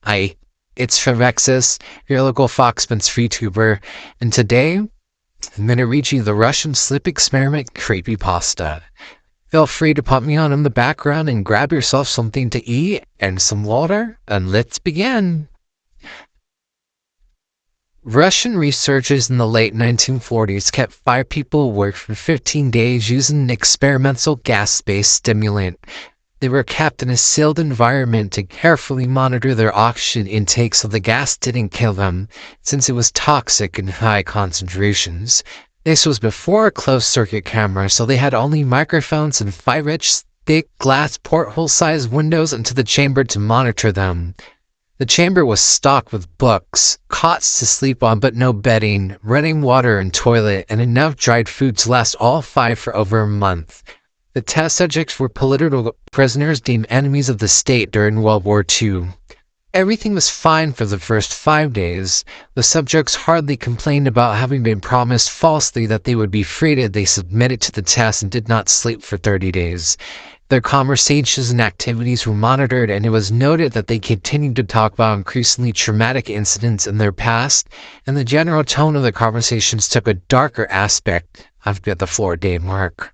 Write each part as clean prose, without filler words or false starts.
Hi, it's Phyrexis, your local Foxman's Vtuber, and today I'm going to read you the Russian sleep experiment Creepypasta. Feel free to pop me on in the background and grab yourself something to eat and some water, and let's begin. Russian researchers in the late 1940s kept 5 people awake for 15 days using an experimental gas-based stimulant. They were kept in a sealed environment to carefully monitor their oxygen intake so the gas didn't kill them, since it was toxic in high concentrations. This was before a closed-circuit camera, so they had only microphones and 5-inch thick glass porthole-sized windows into the chamber to monitor them. The chamber was stocked with books, cots to sleep on but no bedding, running water and toilet, and enough dried food to last all 5 for over a month. The test subjects were political prisoners deemed enemies of the state during World War II. Everything was fine for the first 5 days. The subjects hardly complained about having been promised falsely that they would be freed if they submitted to the test and did not sleep for 30 days. Their conversations and activities were monitored, and it was noted that they continued to talk about increasingly traumatic incidents in their past, and the general tone of the conversations took a darker aspect after the 4-day mark.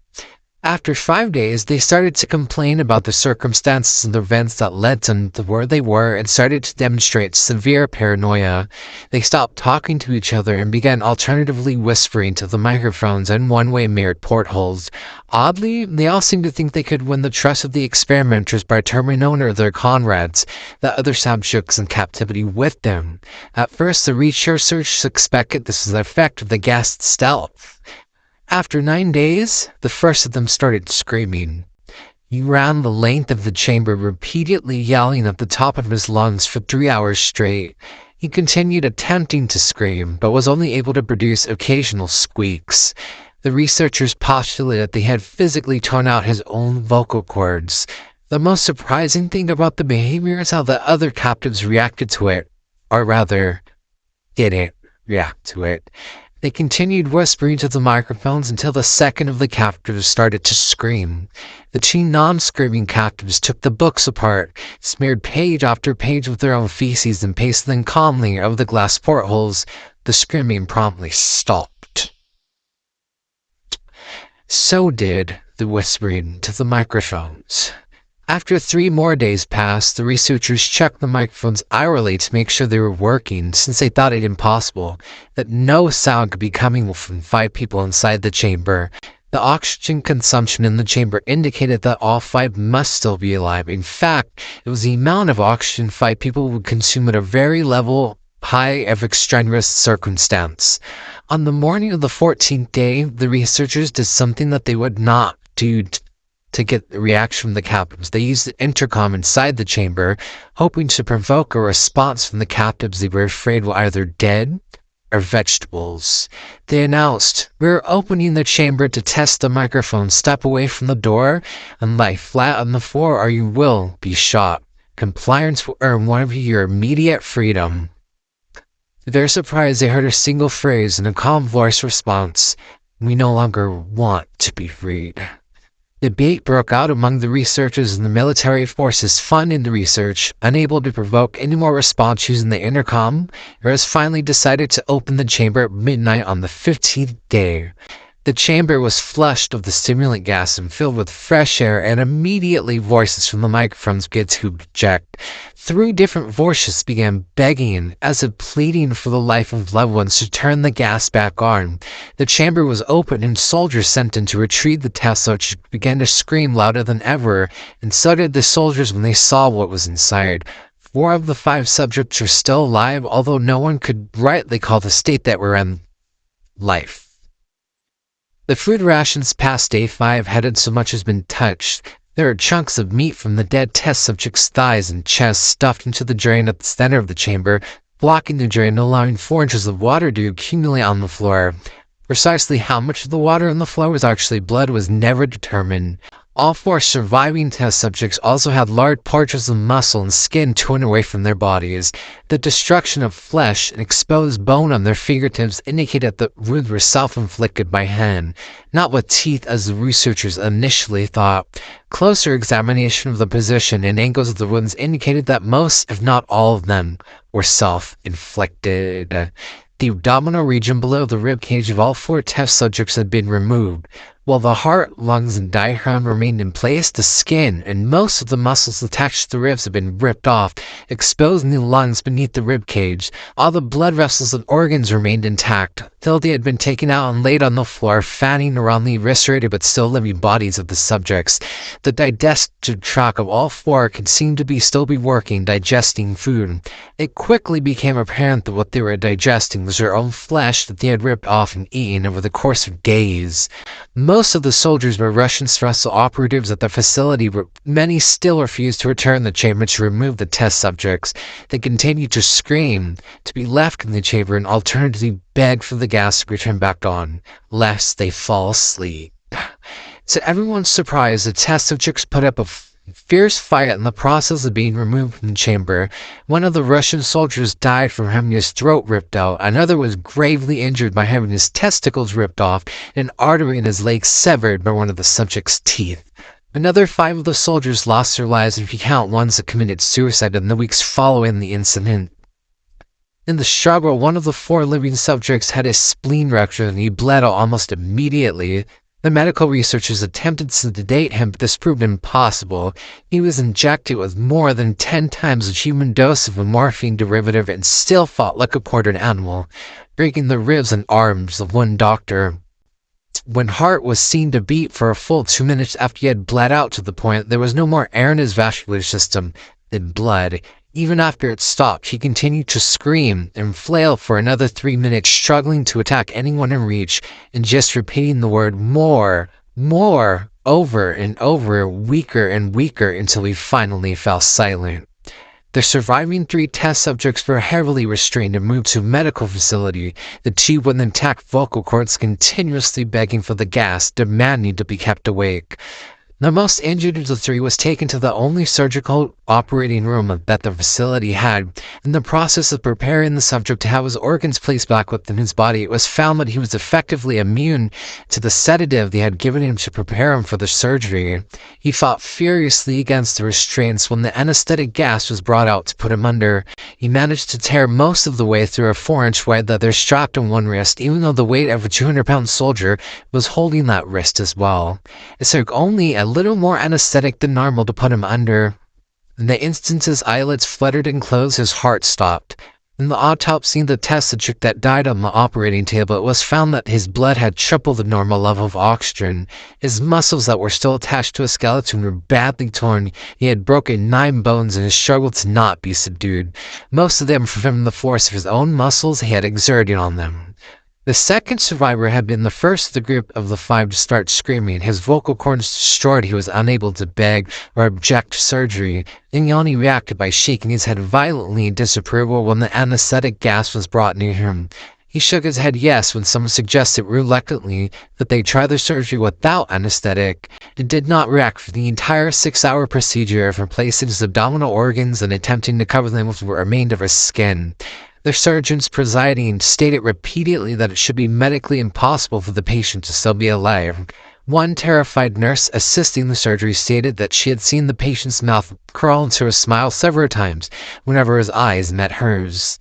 After 5 days, they started to complain about the circumstances and events that led them to where they were and started to demonstrate severe paranoia. They stopped talking to each other and began alternatively whispering to the microphones and one-way mirrored portholes. Oddly, they all seemed to think they could win the trust of the experimenters by turning over their comrades, the other subjects in captivity, with them. At first, the researchers suspected this was the effect of the gas stealth. After 9 days, the first of them started screaming. He ran the length of the chamber, repeatedly yelling at the top of his lungs for 3 hours straight. He continued attempting to scream, but was only able to produce occasional squeaks. The researchers postulated that they had physically torn out his own vocal cords. The most surprising thing about the behavior is how the other captives reacted to it, or rather, didn't react to it. They continued whispering to the microphones until the second of the captives started to scream. The 2 non-screaming captives took the books apart, smeared page after page with their own feces, and pasted them calmly over the glass portholes. The screaming promptly stopped. So did the whispering to the microphones. After 3 more days passed, the researchers checked the microphones hourly to make sure they were working, since they thought it impossible that no sound could be coming from 5 people inside the chamber. The oxygen consumption in the chamber indicated that all 5 must still be alive. In fact, it was the amount of oxygen 5 people would consume at a very high of extraneous circumstance. On the morning of the 14th day, the researchers did something that they would not do to get the reaction from the captives. They used the intercom inside the chamber, hoping to provoke a response from the captives they were afraid were either dead or vegetables. They announced, "We're opening the chamber to test the microphone. Step away from the door and lie flat on the floor or you will be shot. Compliance will earn one of you your immediate freedom." To their surprise, they heard a single phrase in a calm voice response, "We no longer want to be freed." Debate broke out among the researchers and the military forces funding the research. Unable to provoke any more response using the intercom, it was finally decided to open the chamber at midnight on the 15th day. The chamber was flushed of the stimulant gas and filled with fresh air, and immediately voices from the microphones began to object. 3 different voices began begging, as if pleading for the life of loved ones, to turn the gas back on. The chamber was open and soldiers sent in to retrieve the test subjects began to scream louder than ever, and so did the soldiers when they saw what was inside. 4 of the 5 subjects are still alive, although no one could rightly call the state that we're in life. The food rations past day 5 hadn't so much as been touched. There are chunks of meat from the dead test subject's thighs and chest stuffed into the drain at the center of the chamber, blocking the drain and allowing 4 inches of water to accumulate on the floor. Precisely how much of the water on the floor was actually blood was never determined. All four surviving test subjects also had large portions of muscle and skin torn away from their bodies. The destruction of flesh and exposed bone on their fingertips indicated that the wounds were self-inflicted by hand, not with teeth as the researchers initially thought. Closer examination of the position and angles of the wounds indicated that most, if not all of them, were self-inflicted. The abdominal region below the rib cage of all four test subjects had been removed. While the heart, lungs, and diaphragm remained in place, the skin and most of the muscles attached to the ribs had been ripped off, exposing the lungs beneath the rib cage. All the blood vessels and organs remained intact, till they had been taken out and laid on the floor, fanning around the eviscerated but still living bodies of the subjects. The digestive tract of all four could seem to still be working, digesting food. It quickly became apparent that what they were digesting was their own flesh that they had ripped off and eaten over the course of days. Most of the soldiers were Russian special operatives at the facility, but many still refused to return the chamber to remove the test subjects. They continued to scream to be left in the chamber and alternatively beg for the gas to be turned back on, lest they fall asleep. To everyone's surprise, the test subjects put up a fierce fight in the process of being removed from the chamber. One of the Russian soldiers died from having his throat ripped out. Another was gravely injured by having his testicles ripped off and an artery in his leg severed by one of the subject's teeth. Another 5 of the soldiers lost their lives, if you count ones that committed suicide in the weeks following the incident. In the struggle, one of the 4 living subjects had his spleen ruptured and he bled out almost immediately. The medical researchers attempted to sedate him, but this proved impossible. He was injected with more than 10 times the human dose of a morphine derivative and still fought like a quartered animal, breaking the ribs and arms of one doctor. When heart was seen to beat for a full 2 minutes after he had bled out to the point there was no more air in his vascular system than blood. Even after it stopped, he continued to scream and flail for another 3 minutes, struggling to attack anyone in reach, and just repeating the word more, over and over, weaker and weaker, until he finally fell silent. The surviving 3 test subjects were heavily restrained and moved to a medical facility, the 2 with intact vocal cords continuously begging for the gas, demanding to be kept awake. The most injured of the 3 was taken to the only surgical operating room that the facility had. In the process of preparing the subject to have his organs placed back within his body, it was found that he was effectively immune to the sedative they had given him to prepare him for the surgery. He fought furiously against the restraints when the anesthetic gas was brought out to put him under. He managed to tear most of the way through a 4-inch wide leather strap on one wrist, even though the weight of a 200-pound soldier was holding that wrist as well. It took only a little more anesthetic than normal to put him under. In the instant his eyelids fluttered and closed, his heart stopped. In the autopsy of the test subject that died on the operating table, it was found that his blood had tripled the normal level of oxygen. His muscles that were still attached to his skeleton were badly torn. He had broken 9 bones and struggled to not be subdued, most of them from the force of his own muscles he had exerted on them. The second survivor had been the first of the group of the 5 to start screaming. His vocal cords destroyed, he was unable to beg or object to surgery, and he only reacted by shaking his head violently in disapproval when the anesthetic gas was brought near him. He shook his head yes when someone suggested reluctantly that they try the surgery without anesthetic, and did not react for the entire 6-hour procedure of replacing his abdominal organs and attempting to cover them with what remained of his skin. The surgeons presiding stated repeatedly that it should be medically impossible for the patient to still be alive. One terrified nurse assisting the surgery stated that she had seen the patient's mouth curl into a smile several times whenever his eyes met hers.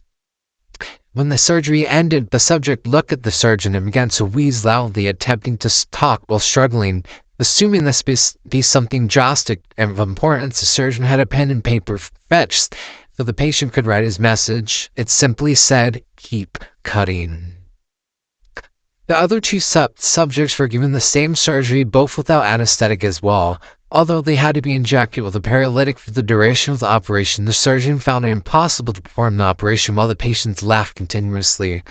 When the surgery ended, the subject looked at the surgeon and began to wheeze loudly, attempting to talk while struggling. Assuming this be something drastic and of importance, the surgeon had a pen and paper fetched so the patient could write his message. It simply said, "Keep cutting." The other 2 subjects were given the same surgery, both without anesthetic as well. Although they had to be injected with a paralytic for the duration of the operation, the surgeon found it impossible to perform the operation while the patients laughed continuously.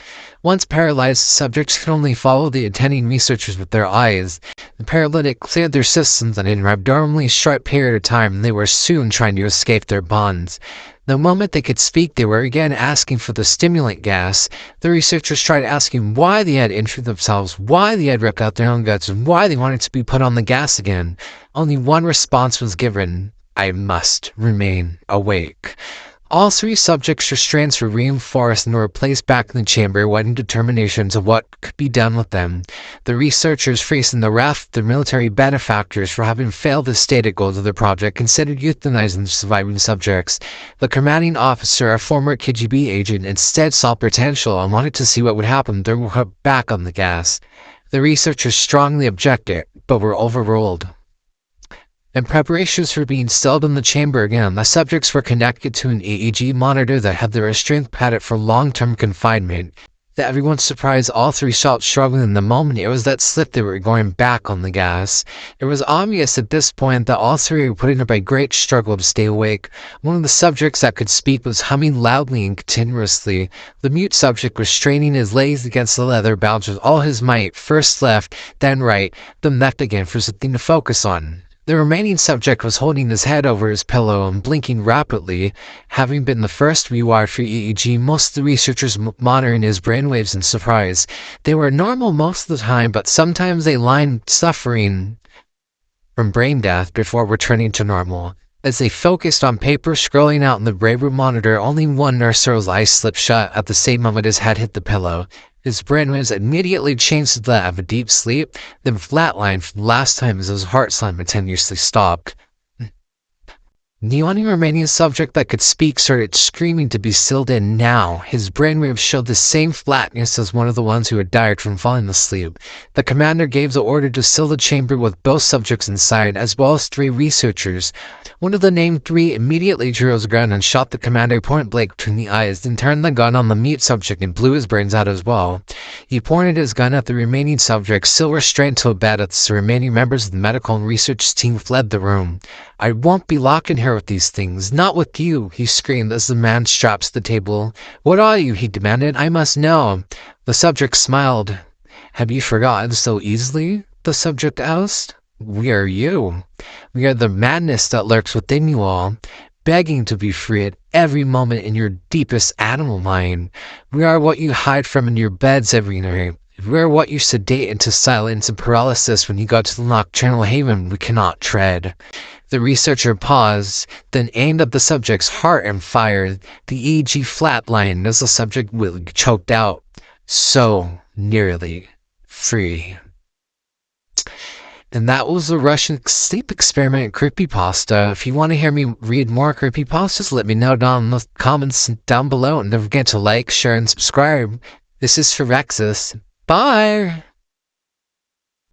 Once paralyzed, subjects could only follow the attending researchers with their eyes. The paralytic cleared their systems in an abnormally short period of time, and they were soon trying to escape their bonds. The moment they could speak, they were again asking for the stimulant gas. The researchers tried asking why they had injured themselves, why they had ripped out their own guts, and why they wanted to be put on the gas again. Only one response was given: I must remain awake. All three subjects' restraints were reinforced and were placed back in the chamber, awaiting determinations of what could be done with them. The researchers, facing the wrath of their military benefactors for having failed the stated goals of their project, considered euthanizing the surviving subjects. The commanding officer, a former KGB agent, instead saw potential and wanted to see what would happen if they were put back on the gas. The researchers strongly objected, but were overruled. In preparations for being stilled in the chamber again, the subjects were connected to an EEG monitor that had their restraint padded for long-term confinement. To everyone's surprise, all three stopped struggling in the moment it was that slip they were going back on the gas. It was obvious at this point that all three were putting up a great struggle to stay awake. One of the subjects that could speak was humming loudly and continuously. The mute subject was straining his legs against the leather bounds with all his might, first left, then right, then left again for something to focus on. The remaining subject was holding his head over his pillow and blinking rapidly. Having been the first rewired for EEG, most of the researchers monitoring his brainwaves in surprise. They were normal most of the time, but sometimes they lied, suffering from brain death before returning to normal. As they focused on paper scrolling out in the brainwave monitor, only one nurse's eyes slipped shut at the same moment his head hit the pillow. His brainwaves immediately changed to that of a deep sleep, then flatlined for the last time as his heart simultaneously stopped. The only remaining subject that could speak started screaming to be stilled in now. His brainwaves showed the same flatness as one of the ones who had died from falling asleep. The commander gave the order to still the chamber with both subjects inside, as well as 3 researchers. One of the named 3 immediately drew his gun and shot the commander point blank between the eyes, then turned the gun on the mute subject and blew his brains out as well. He pointed his gun at the remaining subjects, still restrained to a bed as the remaining members of the medical and research team fled the room. I won't be locked in here with these things. Not with you, he screamed as the man strapped to the table. What are you? He demanded. I must know. The subject smiled. Have you forgotten so easily? The subject asked. We are you. We are the madness that lurks within you all, begging to be free at every moment in your deepest animal mind. We are what you hide from in your beds every night. We are what you sedate into silence and paralysis when you go to the nocturnal haven we cannot tread. The researcher paused, then aimed at the subject's heart and fired. The EEG flatlined as the subject choked out. So nearly free. And that was the Russian sleep experiment Creepypasta. If you want to hear me read more Creepypastas, let me know down in the comments down below. And don't forget to like, share, and subscribe. This is Phyrexis. Bye!